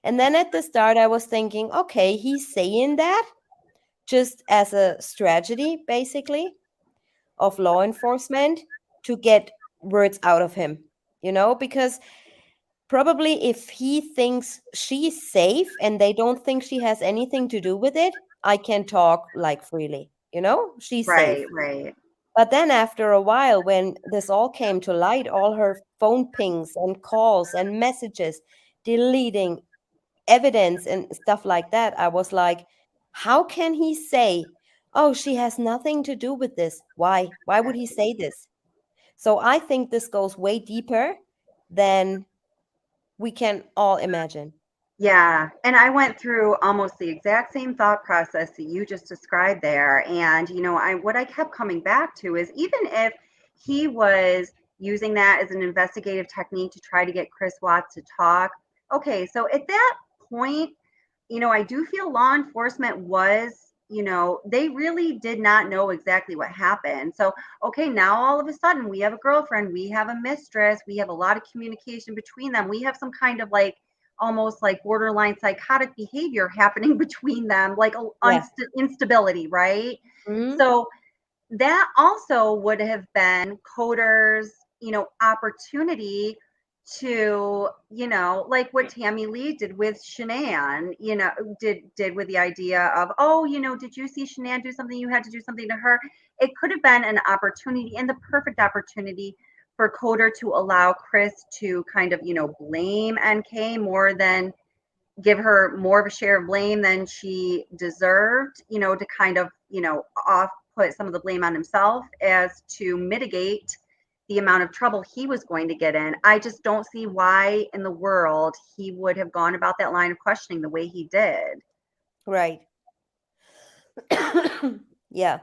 And then at the start, I was thinking, okay, he's saying that just as a strategy, basically, of law enforcement to get words out of him, because probably if he thinks she's safe and they don't think she has anything to do with it, I can talk like freely, she's safe. Right, right. But then after a while, when this all came to light, all her phone pings and calls and messages, deleting evidence and stuff like that, I was like, how can he say, oh, she has nothing to do with this? Why would he say this? So I think this goes way deeper than we can all imagine. Yeah, and I went through almost the exact same thought process that you just described there. And I what I kept coming back to is even if he was using that as an investigative technique to try to get Chris Watts to talk, okay, so at that point, I do feel law enforcement was, they really did not know exactly what happened. So, okay, now all of a sudden we have a girlfriend, we have a mistress, we have a lot of communication between them. We have some kind of like almost like borderline psychotic behavior happening between them, like Yeah. instability, right? Hmm. So, that also would have been Coder's, opportunity to, like what Tammy Lee did with Shanann, did with the idea of, oh, did you see Shanann do something? You had to do something to her. It could have been an opportunity and the perfect opportunity for Coder to allow Chris to kind of, blame NK more than give her more of a share of blame than she deserved, to kind of, off put some of the blame on himself as to mitigate the amount of trouble he was going to get in. I just don't see why in the world he would have gone about that line of questioning the way he did. Right. Yeah.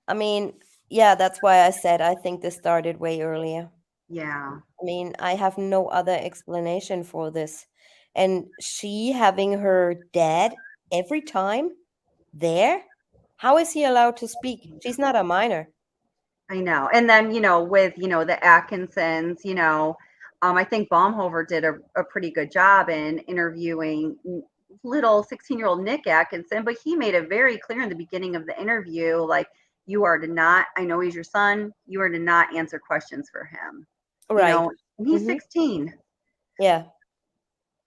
I mean, yeah, that's why I said I think this started way earlier. Yeah. I mean, I have no other explanation for this. And she having her dad every time there, how is he allowed to speak? She's not a minor. I know. And then, with, the Atkinsons, I think Baumhover did a pretty good job in interviewing little 16-year-old Nick Atkinson, but he made it very clear in the beginning of the interview, like, you are to not, I know he's your son, you are to not answer questions for him, Right. and he's Hmm. 16. Yeah.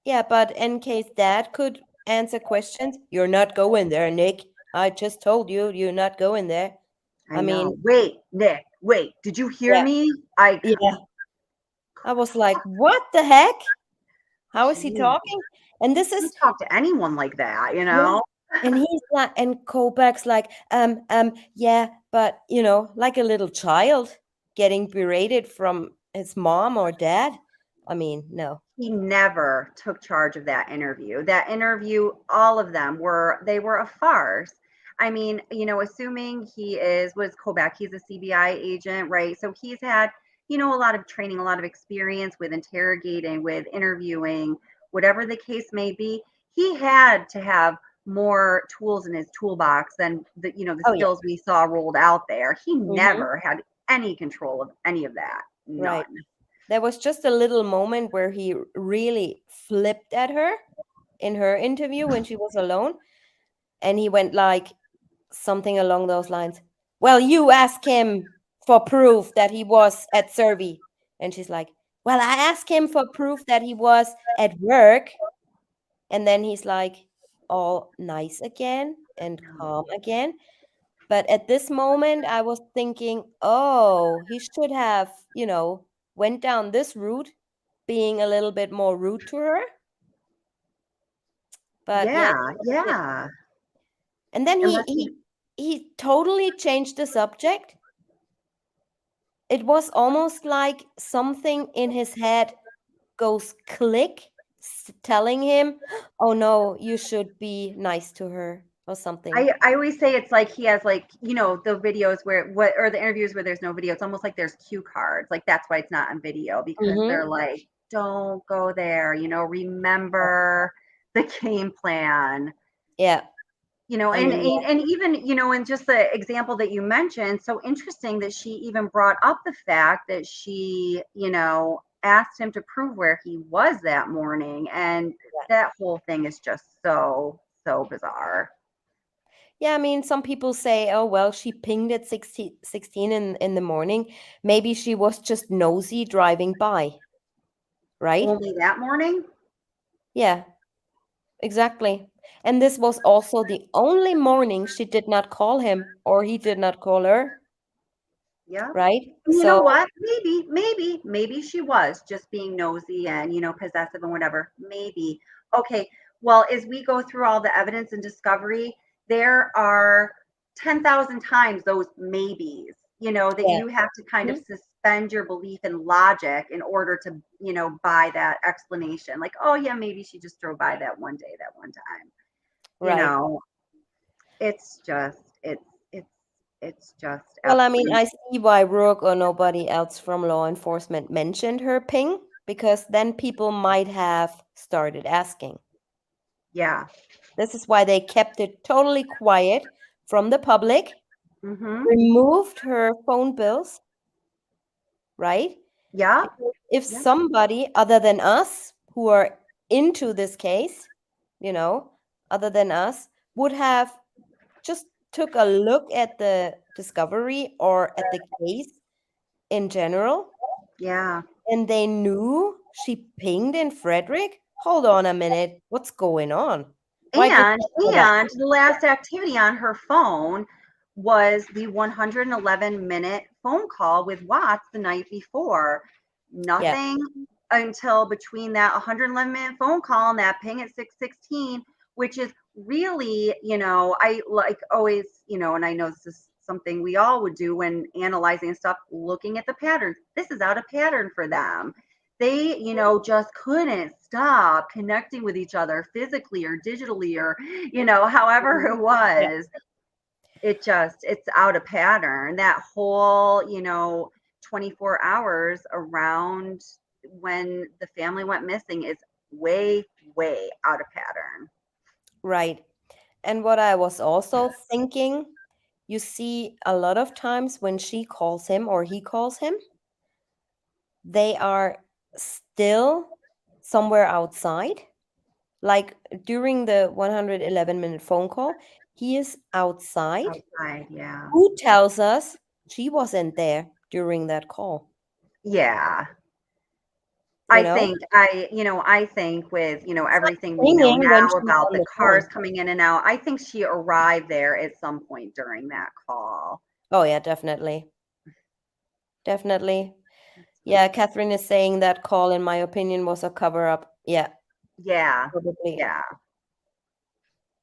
Yeah, but in case dad could answer questions, you're not going there, Nick. I just told you you're not going there. I I know. mean, Wait, Nick, wait, did you hear yeah, me? I, yeah. I was like, what the heck? How is he geez, talking? And this you is, talk to anyone like that, yeah. And he's like, and Kobach's like, yeah, but like a little child getting berated from his mom or dad. I mean, no. He never took charge of that interview. That interview, all of them they were a farce. I mean, assuming he was Kobach, he's a CBI agent, right? So he's had, a lot of training, a lot of experience with interrogating, with interviewing, whatever the case may be. He had to have more tools in his toolbox than the Oh yeah. skills we saw rolled out there. He Hmm. never had any control of any of that. Right. None. There was just a little moment where he really flipped at her in her interview when she was alone. And he went like something along those lines. Well, you ask him for proof that he was at Servi. And she's like, well, I asked him for proof that he was at work. And then he's like all nice again and calm again. But at this moment, I was thinking, oh, he should have, went down this route, being a little bit more rude to her. But yeah, Yeah, yeah. and then he Unless he, he he totally changed the subject. It was almost like something in his head goes click, telling him, "Oh no, you should be nice to her," or something. I always say it's like he has like, the videos where what or the interviews where there's no video. It's almost like there's cue cards. Like that's why it's not on video because they're Hmm. like, don't go there, remember the game plan. Yeah. I And, mean, and yeah. and even, in just the example that you mentioned, so interesting that she even brought up the fact that she, asked him to prove where he was that morning. And that whole thing is just so, so bizarre. Yeah, I mean, some people say, oh, well, she pinged at 16 in the morning. Maybe she was just nosy driving by, right? Only that morning? Yeah, exactly. And this was also the only morning she did not call him or he did not call her, Yeah. right? And you know So, what? Maybe she was just being nosy and, possessive and whatever. Maybe. Okay. Well, as we go through all the evidence and discovery, there are 10,000 times those maybes, that yeah. you have to kind of Mhm. suspend your belief in logic in order to, buy that explanation. Like, oh, yeah, maybe she just drove by that one day, that one time. You Right. know, it's just, it's, it's just Well, I mean, absolutely, I see why Rourke or nobody else from law enforcement mentioned her ping, because then people might have started asking. yeah. This is why they kept it totally quiet from the public, Mm-hmm. removed her phone bills, right? Yeah. Because if Yeah. somebody other than us who are into this case, you know, other than us, would have just took a look at the discovery or at the case in general, Yeah. and they knew she pinged in Frederick, hold on a minute, what's going on? Why did And they know that? and the last activity on her phone was the 111-minute phone call with Watts the night before. Yeah, Nothing until between that 111-minute phone call and that ping at 6:16, which is really, I like always, and I know this is something we all would do when analyzing stuff, looking at the patterns. This is out of pattern for them. They, just couldn't stop connecting with each other physically or digitally or, however mhm, it yeah, was. It's out of pattern. That whole, 24 hours around when the family went missing is way, way out of pattern. right. And what I was also thinking, you see, a lot of times when she calls him or he calls him, they are still somewhere outside. Like during the 111-minute phone call, he is outside. Outside, yeah. Who tells us she wasn't there during that call? Yeah. You know, I think with, it's not everything we know ringing when now she's about on the the cars phone. coming in and out, I think she arrived there at some point during that call. Oh, yeah, definitely. Definitely. That's Yeah, Catherine is saying that call, in my opinion, was a cover up. Yeah, Yeah. probably. Yeah.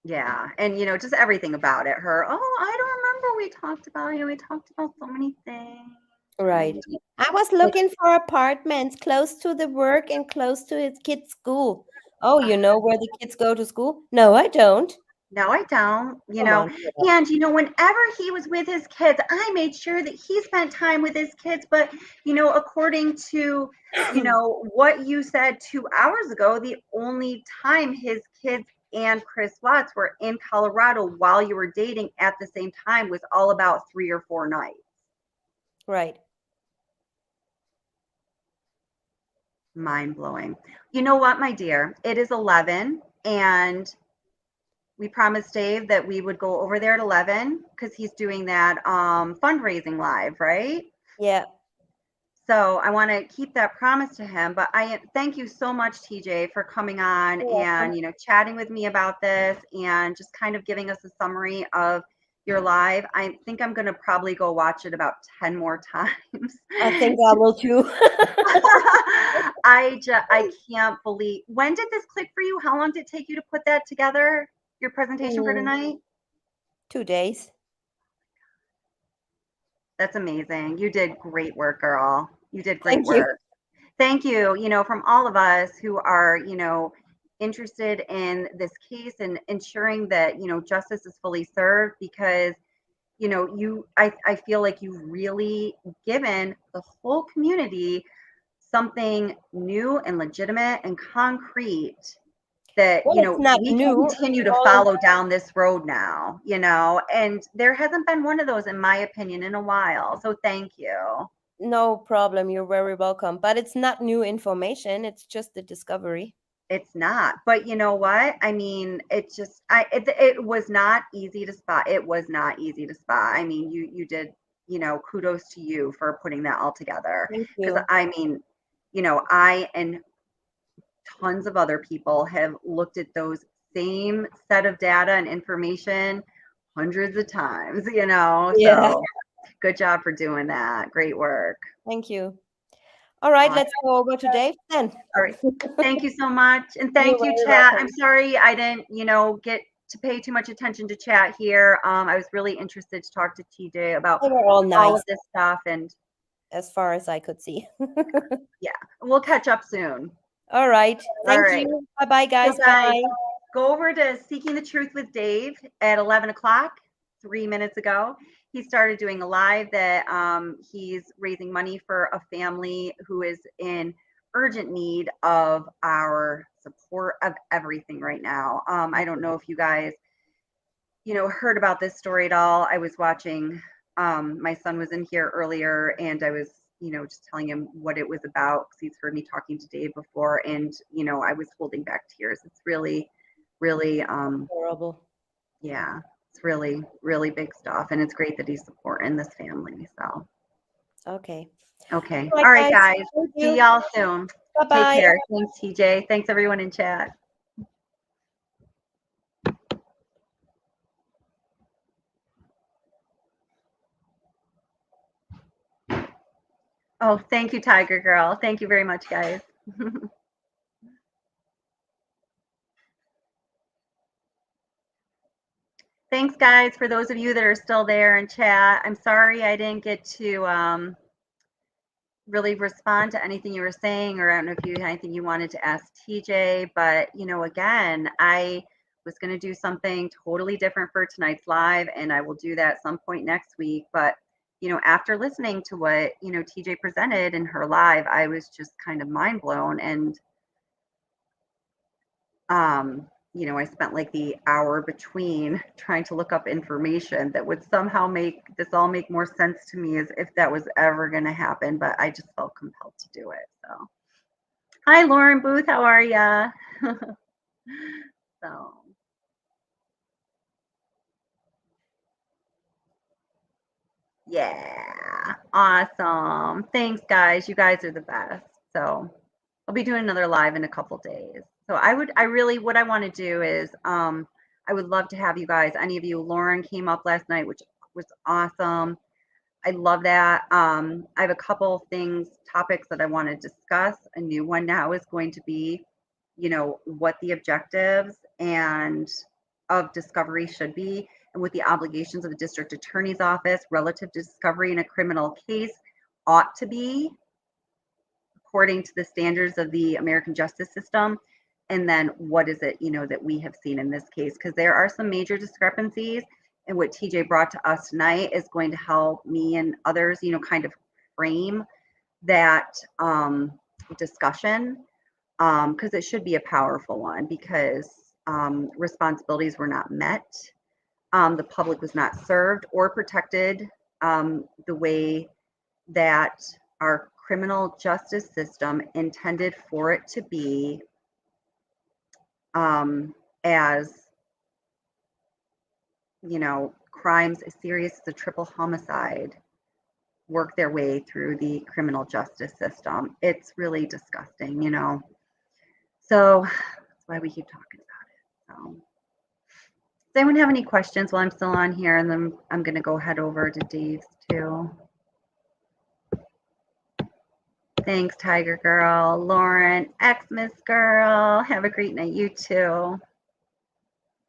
Yeah. And, just everything about it. I don't remember we talked about, we talked about so many things. Right. And I was like, looking for apartments close to the work and close to his kid's school. Oh, you know where the kids go to school? No, I don't. no, I don't, Come on, shut up. and, whenever he was with his kids, I made sure that he spent time with his kids. But, according to, what you said 2 hours ago, the only time his kids and Chris Watts were in Colorado while you were dating at the same time was all about 3 or 4 nights. Right. Mind blowing. You know what, my dear? It is 11, and we promised Dave that we would go over there at 11 because he's doing that fundraising live, right? Yeah. So I want to keep that promise to him. But I thank you so much, TJ, for coming on You're and, welcome. chatting with me about this and just kind of giving us a summary of your live. I think I'm going to probably go watch it about 10 more times. I think I will too. I can't believe. When did this click for you? How long did it take you to put that together? Your presentation for Mm, tonight? 2 days. That's amazing. You did great work, girl. You did great Thank you. work. Thank you, from all of us who are, interested in this case and ensuring that, justice is fully served because, I feel like you've really given the whole community something new and legitimate and concrete that, Well, it's not we can new. continue to All follow down this road now, and there hasn't been one of those, in my opinion, in a while. So thank you. no problem. You're very welcome. But it's not new information. It's just a discovery. It's not, but you know what? I mean, it was not easy to spot. It was not easy to spot. I mean, you did, kudos to you for putting that all together. Thank Because you. I mean, I and tons of other people have looked at those same set of data and information hundreds of times, Yeah. so good job for doing that. Great work. Thank you. All right, Awesome. let's go over to Dave then. All right. Thank you so much. And You're thank you, very chat. I'm welcome. sorry I didn't, get to pay too much attention to chat here. I was really interested to talk to TJ about They were all all nice of this stuff. And as far as I could see. yeah, we'll catch up soon. All right. All Thank right. you. Bye-bye, So guys. guys, Bye. go over to Seeking the Truth with Dave at 11 o'clock, 3 minutes ago. He started doing a live that he's raising money for a family who is in urgent need of our support of everything right now. I don't know if you guys, heard about this story at all. I was watching, my son was in here earlier and I was, just telling him what it was about because he's heard me talking to Dave before. And, I was holding back tears. It's really, really, Horrible. yeah, it's really, really big stuff. And it's great that he's supporting this family. So, Okay. okay. All right, All right, guys. guys. Thank See you. y'all soon. Take Bye-bye. care. Thanks, TJ. Thanks, everyone in chat. Oh, thank you, Tiger Girl. Thank you very much, guys. Thanks, guys, for those of you that are still there in chat. I'm sorry I didn't get to really respond to anything you were saying, or I don't know if you had anything you wanted to ask TJ, but, again, I was going to do something totally different for tonight's live, and I will do that some point next week. But, after listening to what, TJ presented in her live, I was just kind of mind blown. And I spent like the hour between trying to look up information that would somehow make this all make more sense to me, as if that was ever going to happen. But I just felt compelled to do it. So, hi, Lauren Booth. How are ya? So, yeah, awesome. Thanks, guys. You guys are the best. So, I'll be doing another live in a couple days. So what I want to do is, I would love to have you guys, any of you. Lauren came up last night, which was awesome. I love that. I have a couple topics that I want to discuss. A new one now is going to be, what the objectives and of discovery should be, and what the obligations of the district attorney's office relative to discovery in a criminal case ought to be, according to the standards of the American justice system. And then what is it, that we have seen in this case? Because there are some major discrepancies, and what TJ brought to us tonight is going to help me and others, kind of frame that discussion, because it should be a powerful one, because responsibilities were not met. The public was not served or protected the way that our criminal justice system intended for it to be, as crimes as serious as a triple homicide work their way through the criminal justice system. It's really disgusting, so that's why we keep talking about it. So, does anyone have any questions while I'm still on here? And then I'm going to go head over to Dave's too. Thanks, Tiger Girl. Lauren, Xmas Girl. Have a great night. You too.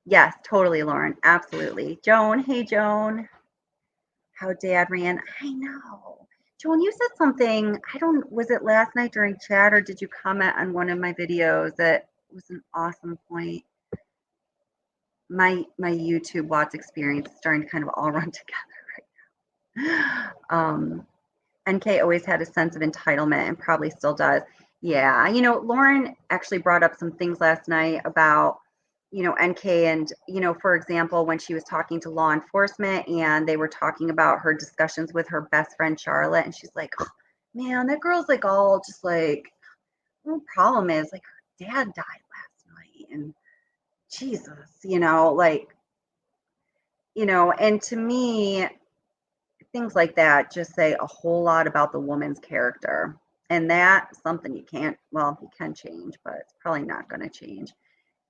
Yes, totally, Lauren. Absolutely. Joan. Hey, Joan. How Dad ran. I know. Joan, you said something. Was it last night during chat, or did you comment on one of my videos that was an awesome point? My YouTube Watts experience is starting to kind of all run together right now. NK always had a sense of entitlement and probably still does. Yeah, Lauren actually brought up some things last night about, NK and, for example, when she was talking to law enforcement and they were talking about her discussions with her best friend Charlotte, and she's like, oh, man, that girl's like all just like, the problem is like her dad died last night and Jesus, like, and to me, things like that just say a whole lot about the woman's character. And that's something you can change, but it's probably not going to change.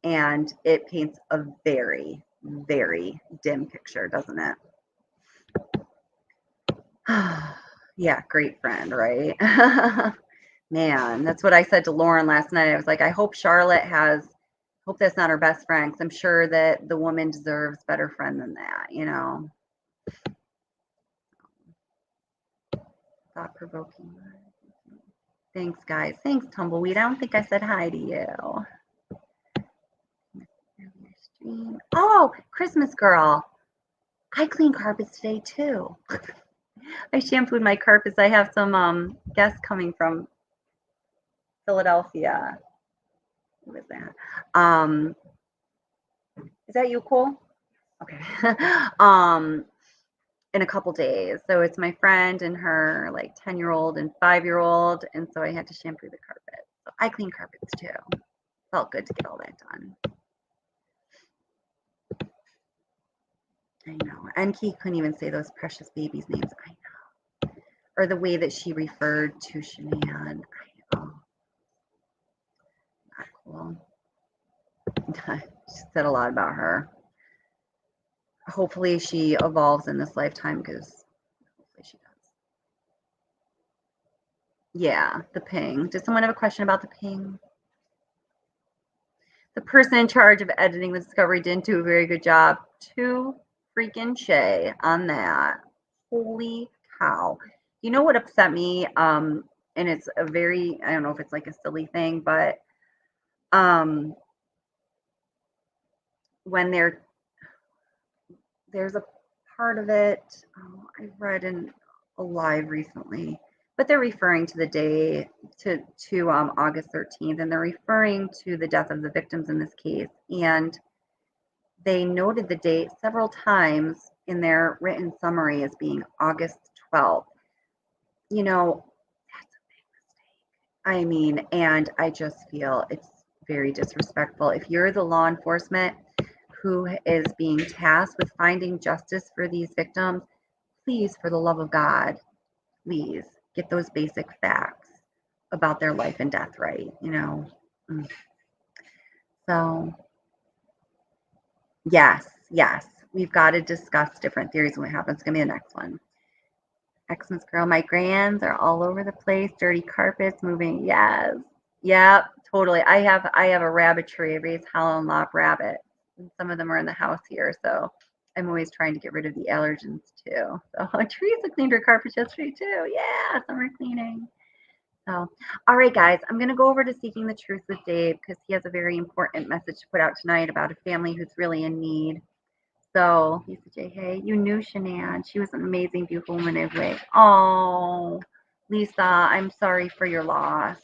And it paints a very, very dim picture, doesn't it? Yeah, great friend, right? Man, that's what I said to Lauren last night. I was like, I hope hope that's not her best friend, because I'm sure that the woman deserves better friend than that. Thought provoking. Thanks, guys. Thanks, Tumbleweed. I don't think I said hi to you. Oh, Christmas girl. I clean carpets today too. I shampooed my carpets. I have some guests coming from Philadelphia. Who is that? Is that you, Cole? Okay. In a couple days. So it's my friend and her like 10-year-old and 5-year-old. And so I had to shampoo the carpet. So I clean carpets too. Felt good to get all that done. I know. And he couldn't even say those precious babies' names. I know. Or the way that she referred to Shanann. I know. Not cool. She said a lot about her. Hopefully she evolves in this lifetime, because hopefully she does. Yeah, the ping. Does someone have a question about the ping? The person in charge of editing the Discovery didn't do a very good job. Too freaking Shay on that. Holy cow. You know what upset me? And it's I don't know if it's like a silly thing, but when there's a part of it, I read in a live recently, but they're referring to the day to August 13th, and they're referring to the death of the victims in this case. And they noted the date several times in their written summary as being August 12th. That's a big mistake. I mean, and I just feel it's very disrespectful. If you're the law enforcement who is being tasked with finding justice for these victims, please, for the love of God, please get those basic facts about their life and death right. So yes, we've got to discuss different theories and what happens. It's gonna be the next one. Xmas girl, my grands are all over the place. Dirty carpets, moving. Yes, yep, totally. I have a rabbit tree. I raise hollow and lop rabbits, and some of them are in the house here. So I'm always trying to get rid of the allergens too. So Teresa cleaned her carpets yesterday too. Yeah, summer cleaning. So, all right, guys, I'm going to go over to Seeking the Truth with Dave, because he has a very important message to put out tonight about a family who's really in need. So, Lisa J. Hey, you knew Shanann. She was an amazing, beautiful woman in a wig. Oh, Lisa, I'm sorry for your loss.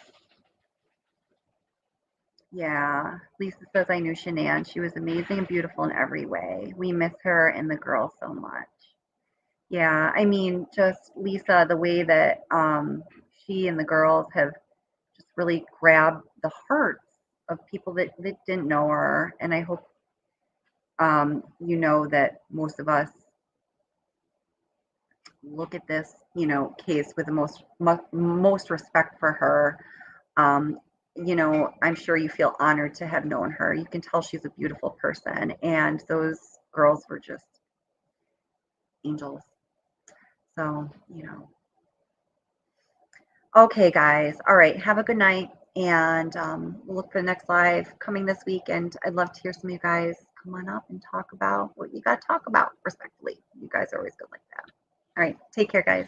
Yeah, Lisa says, I knew Shanann. She was amazing and beautiful in every way. We miss her and the girls so much. Yeah, I mean, just Lisa, the way that she and the girls have just really grabbed the hearts of people that didn't know her. And I hope that most of us look at this, case with the most respect for her. I'm sure you feel honored to have known her. You can tell she's a beautiful person, and those girls were just angels. So, Okay, guys. All right. Have a good night. And we'll look for the next live coming this week. And I'd love to hear some of you guys come on up and talk about what you got to talk about respectfully. You guys are always good like that. All right. Take care, guys.